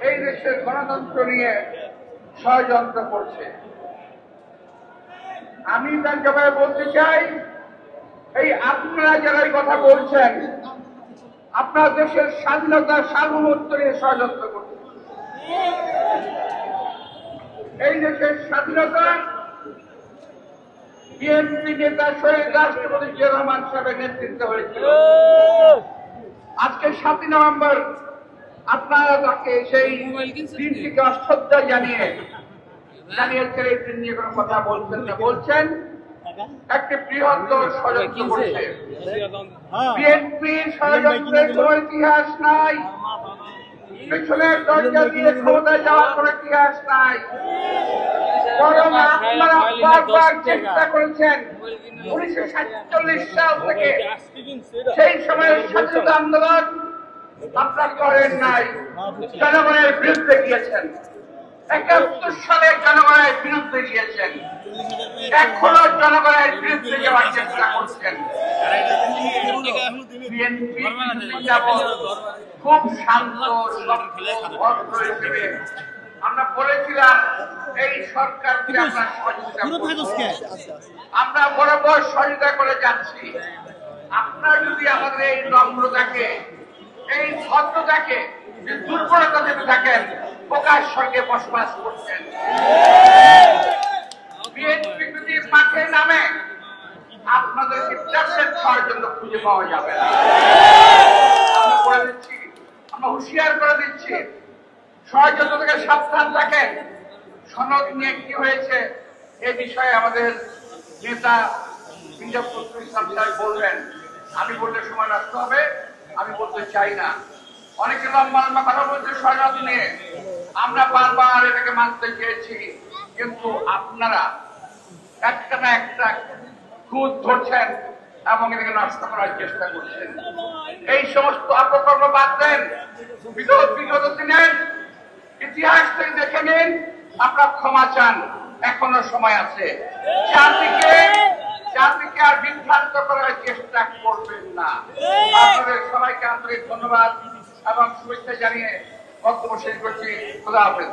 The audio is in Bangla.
এই দেশের গণতন্ত্র নিয়ে ষড়যন্ত্র করছে। আমি তার জবাবে বলতে চাই, এই আপনারা যারা এই কথা বলছেন, আপনার দেশের স্বাধীনতার সার্বভৌমত্ব নিয়ে ষড়যন্ত্র করছেন। এই দেশের স্বাধীনতা বিএনপি নেতা শহীদ রাষ্ট্রপতি জিয়াউর রহমান সাহেবের নেতৃত্বে হয়েছিল। আজকে 7ই নভেম্বর আপনারা তাকে সেই দিনটিকে অশ্রদ্ধা জানিয়েছেন। এই দিন নিয়ে কোনো কথা বলছেন না, বলছেন একটি বৃহত্তর ষড়যন্ত্র করছে। বিএনপির ষড়যন্ত্রের কোন ইতিহাস নাই, পেছনের দরজা দিয়ে ক্ষমতায় যাওয়ার কোন ইতিহাস নাই। বরং আপনারা বারবার চেষ্টা করেছেন 1947 সাল থেকে, সেই সময়ের স্বাধীনতা আন্দোলন আপনারা করেন নাই, জনগণের বিরুদ্ধে গিয়েছেন। 71 সালে জনগণের বিরুদ্ধে গিয়েছেন, এখনো জনগণের বিরুদ্ধে যাওয়ার চেষ্টা করছেন। বিএনপি খুব শান্ত ভদ্র হিসেবে আমরা বলেছিলাম এই সরকারকে আমরা সহযোগিতা করব, আমরা বরাবর সহযোগিতা করে যাচ্ছি। আপনারা যদি আমাদের এই নম্রতাকে, এই ভদ্রতাকে, যে দুর্বলতা যদি থাকেন, প্রকাশ সঙ্গে বসবাস করছেন। বিএনপি যদি মাঠে নামে আপনাদেরকে দেশের খাওয়ার জন্য খুঁজে পাওয়া যাবে না। আমরা বলে দিচ্ছি, আমরা হুঁশিয়ার করে দিচ্ছি, ষড়যন্ত্র থেকে সাবধান থাকেন। সনদ নিয়ে কি হয়েছে এ বিষয়ে আমাদের নেতা ইসলাম সাহেব বলবেন। আমি বললে সময় নষ্ট হবে, আমি বলতে চাই না। অনেকে লম্বা লম্বা কথা বলছে সনদ নিয়ে, আমরা বারবার এটাকে মানতে চেয়েছি, কিন্তু আপনারা একটা না একটা খুঁত ধরছেন এবং এটাকে নষ্ট করার চেষ্টা করছেন। এই সমস্ত অপকর্ম বাদ দেন। বিগত দিনের ইতিহাস থেকে দেখে নিন, আপনারা ক্ষমা চান, এখনো সময় আছে। জাতিকে আর বিভ্রান্ত করার চেষ্টা করবেন না। আপনাদের সবাইকে আন্তরিক ধন্যবাদ এবং শুভেচ্ছা জানিয়ে বক্তব্য শেষ করছি। খোদা হাফেজ।